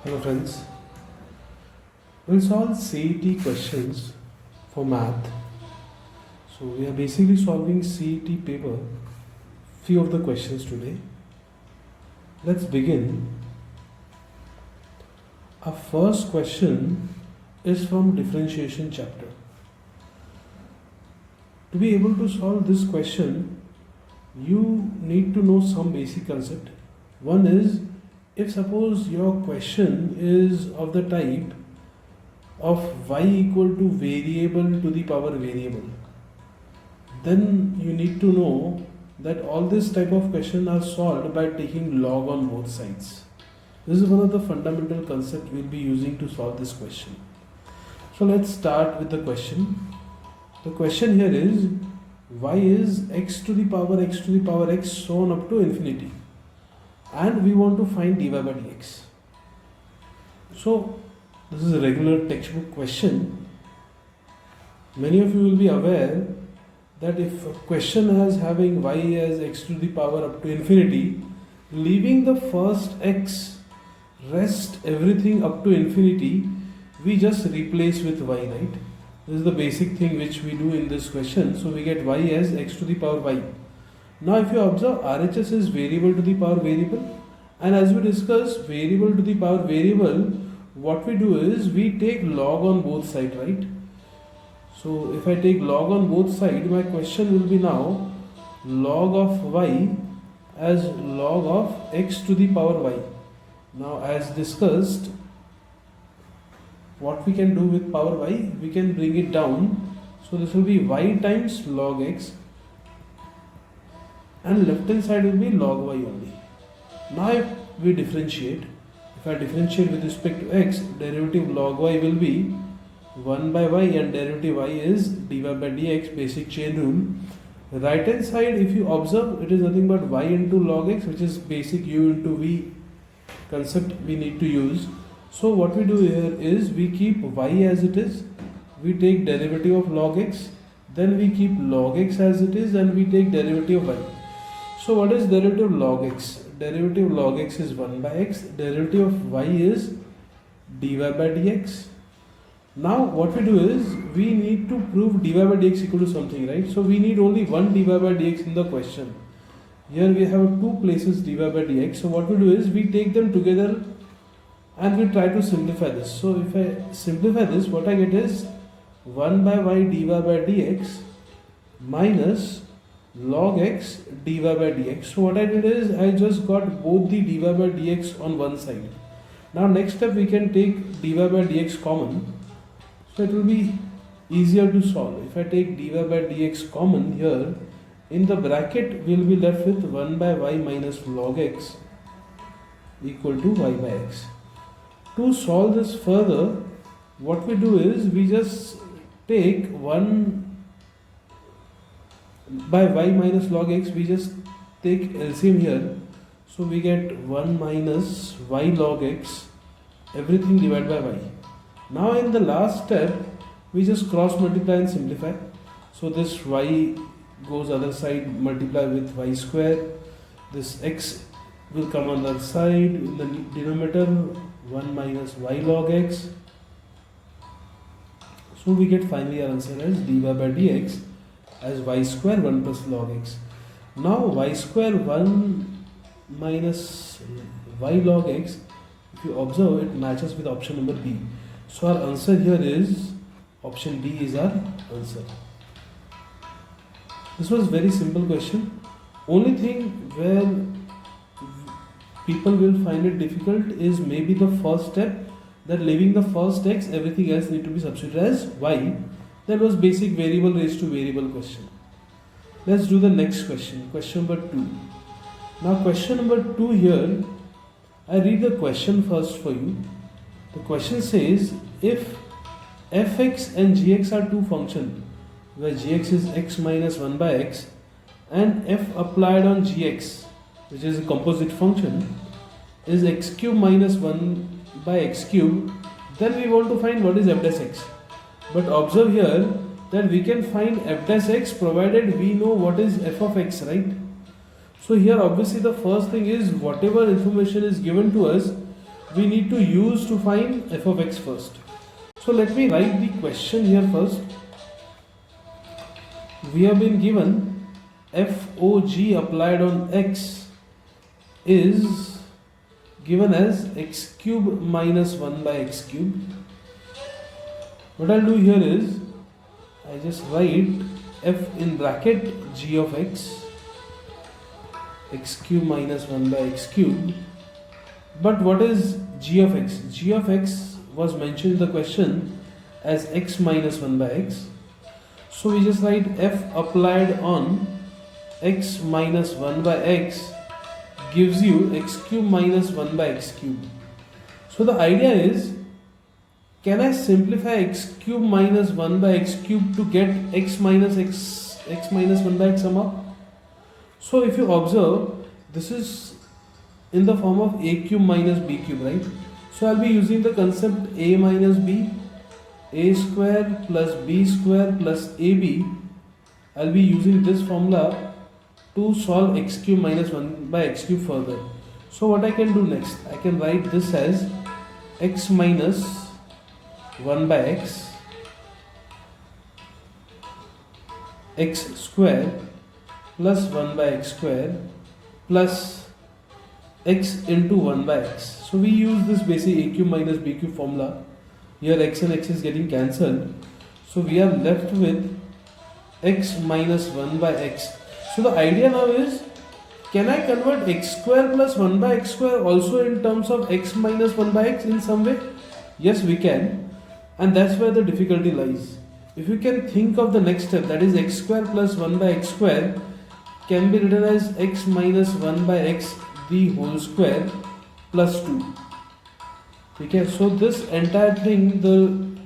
Hello friends, we'll solve CET questions for math. So we are basically solving CET paper, few of the questions today. Let's begin. Our first question is from differentiation chapter. To be able to solve this question, you need to know some basic concept. One is, if suppose your question is of the type of y equal to variable to the power variable, then you need to know that all this type of question are solved by taking log on both sides. This is one of the fundamental concepts we'll be using to solve this question. So let's start with the question. The question here is y is x to the power x so on up to infinity, and we want to find dy by dx. So this is a regular textbook question. Many of you will be aware that if a question is having y as x to the power up to infinity, leaving the first x, rest everything up to infinity, we just replace with y, right? This is the basic thing which we do in this question. So we get y as x to the power y. Now if you observe, RHS is variable to the power variable, and as we discussed, variable to the power variable, what we do is we take log on both sides, right? So if I take log on both sides, my question will be now log of y as log of x to the power y. Now as discussed, what we can do with power y, we can bring it down. So this will be y times log x, and left hand side will be log y only. Now if we differentiate, if I differentiate with respect to x, derivative log y will be 1 by y, and derivative y is dy by dx, basic chain rule. Right hand side, if you observe, it is nothing but y into log x, which is basic u into v concept we need to use. So what we do here is we keep y as it is, we take derivative of log x, then we keep log x as it is, and we take derivative of y. So what is derivative log x? Derivative log x is 1 by x, derivative of y is dy by dx. Now what we do is we need to prove dy by dx equal to something, right? So we need only one dy by dx in the question. Here we have two places dy by dx. So what we do is we take them together and we try to simplify this. So if I simplify this, what I get is 1 by y dy by dx minus log x dy by dx. So what I did is I just got both the dy by dx on one side. Now next step, we can take dy by dx common. So it will be easier to solve. If I take dy by dx common here, in the bracket we will be left with 1 by y minus log x equal to y by x. To solve this further, what we do is we just take 1 by y minus log x, we just take LCM here. So we get 1 minus y log x, everything divided by y. Now in the last step, we just cross multiply and simplify. So this y goes other side, multiply with y square. This x will come on the other side, in the denominator 1 minus y log x. So we get finally our answer as dy by dx as y square 1 plus log x. Now y square 1 minus y log x, if you observe, it matches with option number B. So our answer here is option D is our answer. This was very simple question. Only thing where people will find it difficult is maybe the first step, that leaving the first x, everything else need to be substituted as y. That was basic variable raised to variable question. Let's do the next question, question number 2. Now question number 2 here, I read the question first for you. The question says, if fx and gx are two functions, where gx is x minus 1 by x, and f applied on gx, which is a composite function, is x cube minus 1 by x cube, then we want to find what is f dash x. But observe here that we can find f dash x provided we know what is f of x, right? So here obviously the first thing is whatever information is given to us, we need to use to find f of x first. So let me write the question here first. We have been given FOG applied on x is given as x cube minus 1 by x cube. What I'll do here is I just write f in bracket g of x cube minus 1 by x cube. But what is g of x? G of x was mentioned in the question as x minus 1 by x. So we just write f applied on x minus 1 by x gives you x cube minus 1 by x cube. So the idea is, can I simplify x cube minus 1 by x cube to get x minus 1 by x somehow? So if you observe, this is in the form of a cube minus b cube, right? So I'll be using the concept a minus b, a square plus b square plus ab. I'll be using this formula to solve x cube minus 1 by x cube further. So what I can do next? I can write this as x minus 1 by x square plus 1 by x square plus x into 1 by x. So we use this basic a cube minus b cube formula. Here x and x is getting cancelled. So we are left with x minus 1 by x. So the idea now is, can I convert x square plus 1 by x square also in terms of x minus 1 by x in some way? Yes, we can. And that's where the difficulty lies. If you can think of the next step, that is x square plus 1 by x square can be written as x minus 1 by x the whole square plus 2. Okay, so this entire thing,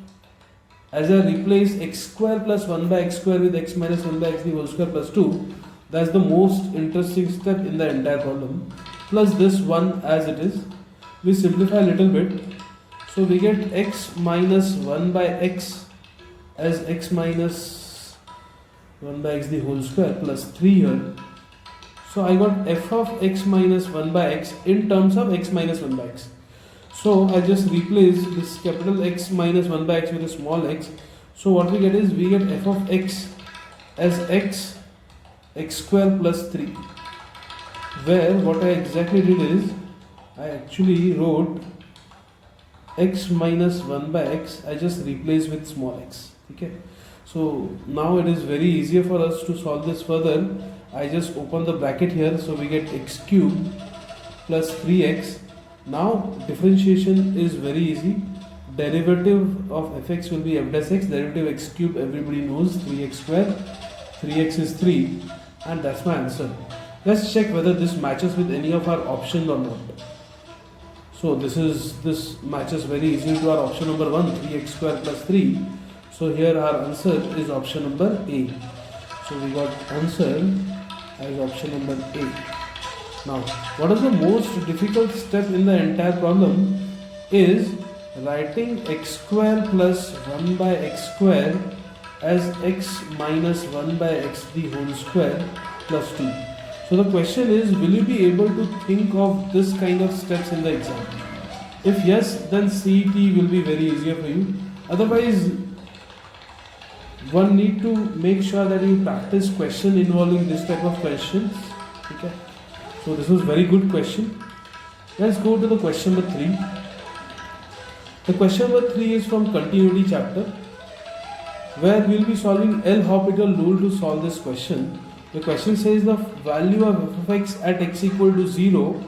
as I replace x square plus 1 by x square with x minus 1 by x the whole square plus 2, that's the most interesting step in the entire problem. Plus this one as it is. We simplify a little bit. So we get x minus 1 by x as x minus 1 by x the whole square plus 3 here. So I got f of x minus 1 by x in terms of x minus 1 by x. So I just replace this capital X minus 1 by x with a small x. So what we get is, we get f of x as x square plus 3. Where what I exactly did is, I actually wrote x minus 1 by x, I just replaced with small x. Okay. So now it is very easier for us to solve this further. I just open the bracket here, so we get x cube plus 3x. Now differentiation is very easy. Derivative of fx will be f dash x. Derivative x cube everybody knows, 3x square. 3x is 3, and that's my answer. Let's check whether this matches with any of our options or not. So this matches very easily to our option number 1, 3x square plus 3. So here our answer is option number A. So we got answer as option number A. Now, what is the most difficult step in the entire problem is writing x square plus 1 by x square as x minus 1 by x the whole square plus 2. So the question is, will you be able to think of this kind of steps in the exam? If yes, then CET will be very easier for you. Otherwise, one need to make sure that you practice question involving this type of questions. Okay. So this was very good question. Let's go to the question number 3. The question number 3 is from continuity chapter, where we will be solving L'Hopital rule to solve this question. The question says the value of f of x at x equal to 0.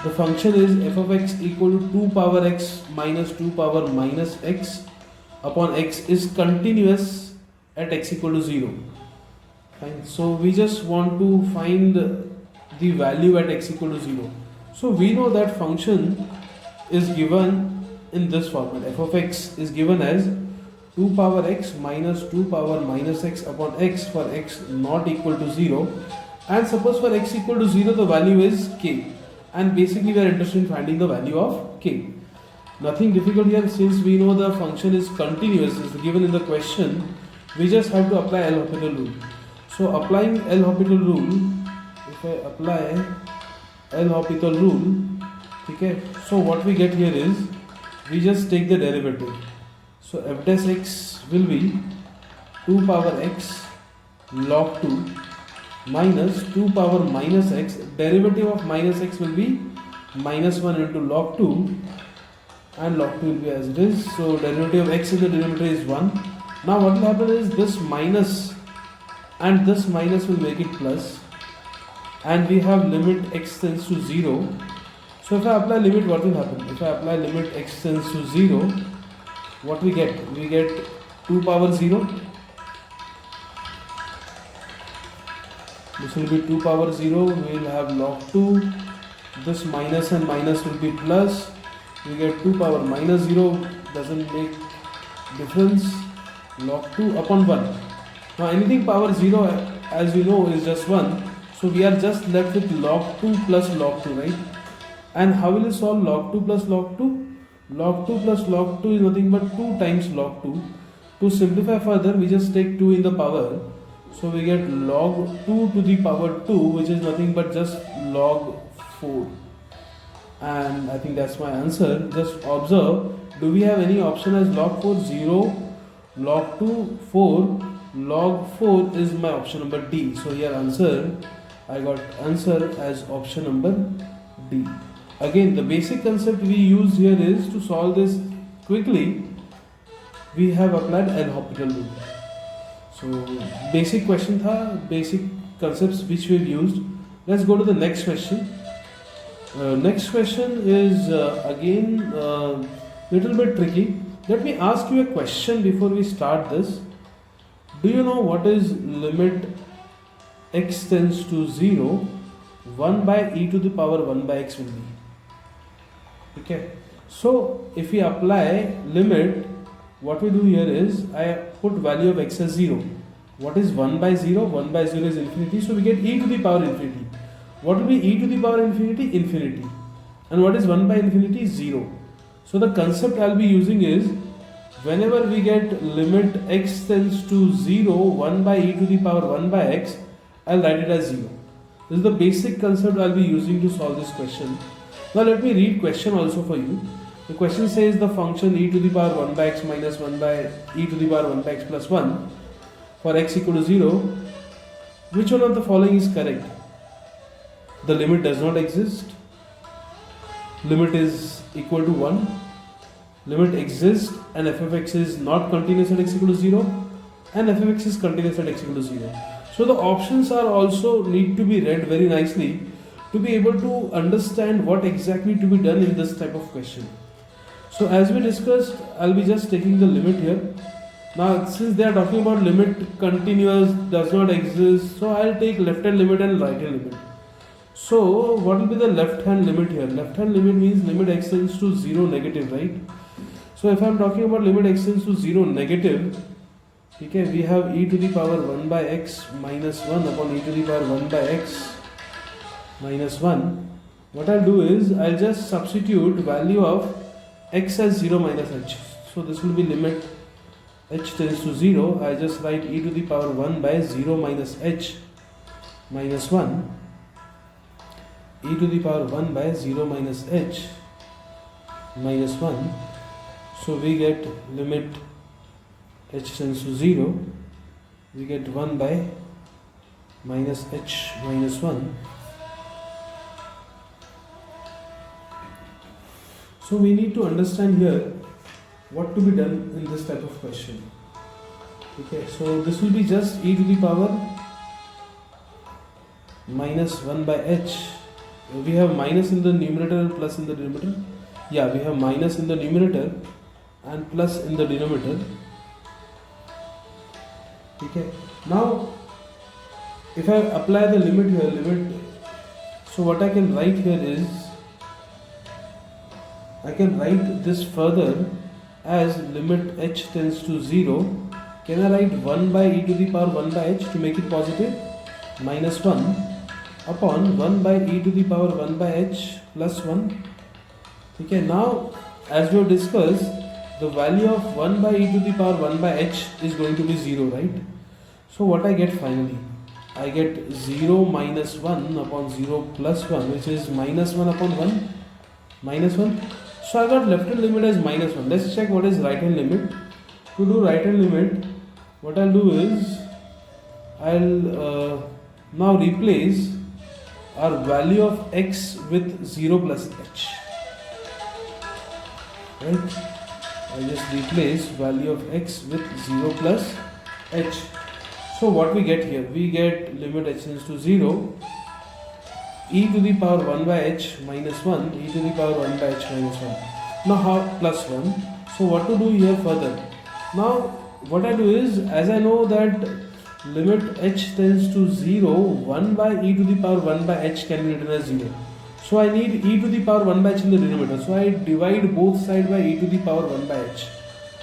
The function is f of x equal to 2 power x minus 2 power minus x upon x is continuous at x equal to 0. Fine. So we just want to find the value at x equal to 0. So we know that function is given in this format. F of x is given as 2 power x minus 2 power minus x upon x for x not equal to 0. And suppose for x equal to 0 the value is k. And basically we are interested in finding the value of k. Nothing difficult here, since we know the function is continuous, is given in the question. We just have to apply L'Hopital rule. So applying L'Hopital rule, if I apply L'Hopital rule, Okay, so what we get here is we just take the derivative. So f dash x will be 2 power x log 2 minus 2 power minus x. Derivative of minus x will be minus 1 into log 2, and log 2 will be as it is. So derivative of x in the denominator is 1. Now what will happen is this minus and this minus will make it plus, and we have limit x tends to 0. So if I apply limit, what will happen? If I apply limit x tends to 0, what we get? We get 2 power 0. This will be 2 power 0. We will have log 2. This minus and minus will be plus. We get 2 power minus 0. Doesn't make difference. Log 2 upon 1. Now anything power 0, as we know, is just 1. So we are just left with log 2 plus log 2, right? And how will you solve log 2 plus log 2? Log 2 plus log 2 is nothing but 2 times log 2. To simplify further, we just take 2 in the power. So we get log 2 to the power 2, which is nothing but just log 4. And I think that's my answer. Just observe, do we have any option as log 4? 0, log 2, 4. Log 4 is my option number D. So here answer, I got answer as option number D. Again, the basic concept we use here is to solve this quickly. We have applied L'Hopital rule. So basic question tha, basic concepts which we've used. Let's go to the next question. Next question is again little bit tricky. Let me ask you a question before we start this. Do you know what is limit x tends to 0? 1 by e to the power 1 by x will be. Okay. So if we apply limit, what we do here is I put value of x as 0. What is 1 by 0? 1 by 0 is infinity. So we get e to the power infinity. What will be e to the power infinity? Infinity. And what is 1 by infinity? 0. So the concept I'll be using is, whenever we get limit x tends to 0, 1 by e to the power 1 by x, I'll write it as 0. This is the basic concept I'll be using to solve this question. Now let me read question also for you. The question says the function e to the power 1 by x minus 1 by e to the power 1 by x plus 1 for x equal to 0. Which one of the following is correct? The limit does not exist. Limit is equal to 1. Limit exists and f of x is not continuous at x equal to 0, and f of x is continuous at x equal to 0. So the options are also need to be read very nicely to be able to understand what exactly to be done in this type of question. So as we discussed, I'll be just taking the limit here. Now since they are talking about limit continuous does not exist, so I'll take left hand limit and right hand limit. So what will be the left hand limit here? Left hand limit means limit x tends to 0 negative, right? So if I am talking about limit x tends to 0 negative, okay, we have e to the power 1 by x minus 1 upon e to the power 1 by x minus 1. What I'll do is I'll just substitute value of x as 0 minus h. So this will be limit h tends to 0. I just write e to the power 1 by 0 minus h minus 1. E to the power 1 by 0 minus h minus 1. So we get limit h tends to 0. We get 1 by minus h minus 1. So we need to understand here what to be done in this type of question. Okay, so this will be just e to the power minus 1 by h. We have minus in the numerator and plus in the denominator. Yeah, we have minus in the numerator and plus in the denominator. Okay, now if I apply the limit here, so what I can write here is, I can write this further as limit h tends to 0. Can I write 1 by e to the power 1 by h to make it positive? Minus 1 upon 1 by e to the power 1 by h plus 1. Okay, now as we have discussed, the value of 1 by e to the power 1 by h is going to be 0, right? So what I get finally? I get 0 minus 1 upon 0 plus 1, which is minus 1 upon 1. minus 1. So I got left hand limit as minus 1. Let's check what is right hand limit. To do right hand limit, what I'll do is I'll now replace our value of x with 0 plus h. Right? I just replace value of x with 0 plus h. So what we get here? We get limit h tends to 0, e to the power 1 by h minus 1, e to the power 1 by h minus 1. Now how plus 1? So what to do here further? Now what I do is, as I know that limit h tends to 0, 1 by e to the power 1 by h can be written as 0. So I need e to the power 1 by h in the denominator. So I divide both sides by e to the power 1 by h.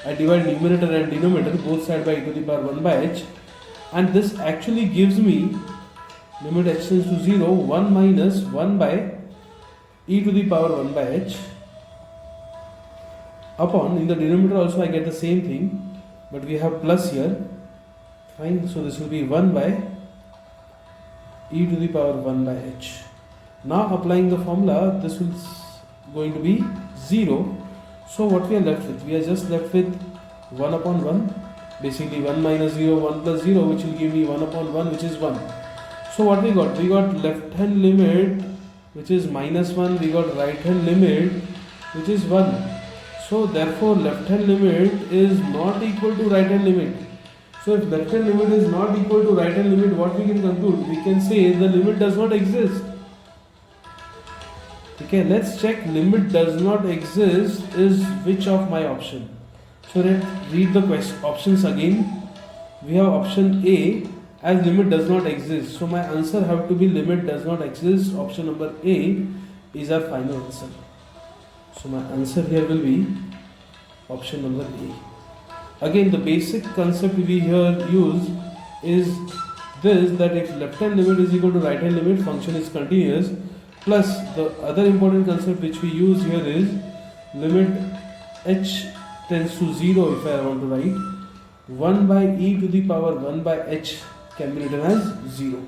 I divide numerator and denominator both sides by e to the power 1 by h. And this actually gives me limit h tends to 0, 1 minus 1 by e to the power 1 by h upon, in the denominator also I get the same thing, but we have plus here. Fine, so this will be 1 by e to the power 1 by h. Now applying the formula, this will going to be 0. So what we are left with? We are just left with 1 upon 1. Basically 1 minus 0, 1 plus 0, which will give me 1 upon 1, which is 1. So what we got? We got left hand limit, which is minus 1. We got right hand limit, which is 1. So therefore left hand limit is not equal to right hand limit. So if left hand limit is not equal to right hand limit, what we can conclude? We can say the limit does not exist. Okay, let's check limit does not exist is which of my option. So let's read the options again. We have option A as limit does not exist. So my answer have to be limit does not exist. Option number A is our final answer. So my answer here will be option number A. Again, the basic concept we here use is this, that if left hand limit is equal to right hand limit, function is continuous. Plus the other important concept which we use here is limit h tends to 0, if I want to write 1 by e to the power 1 by h can be written as 0.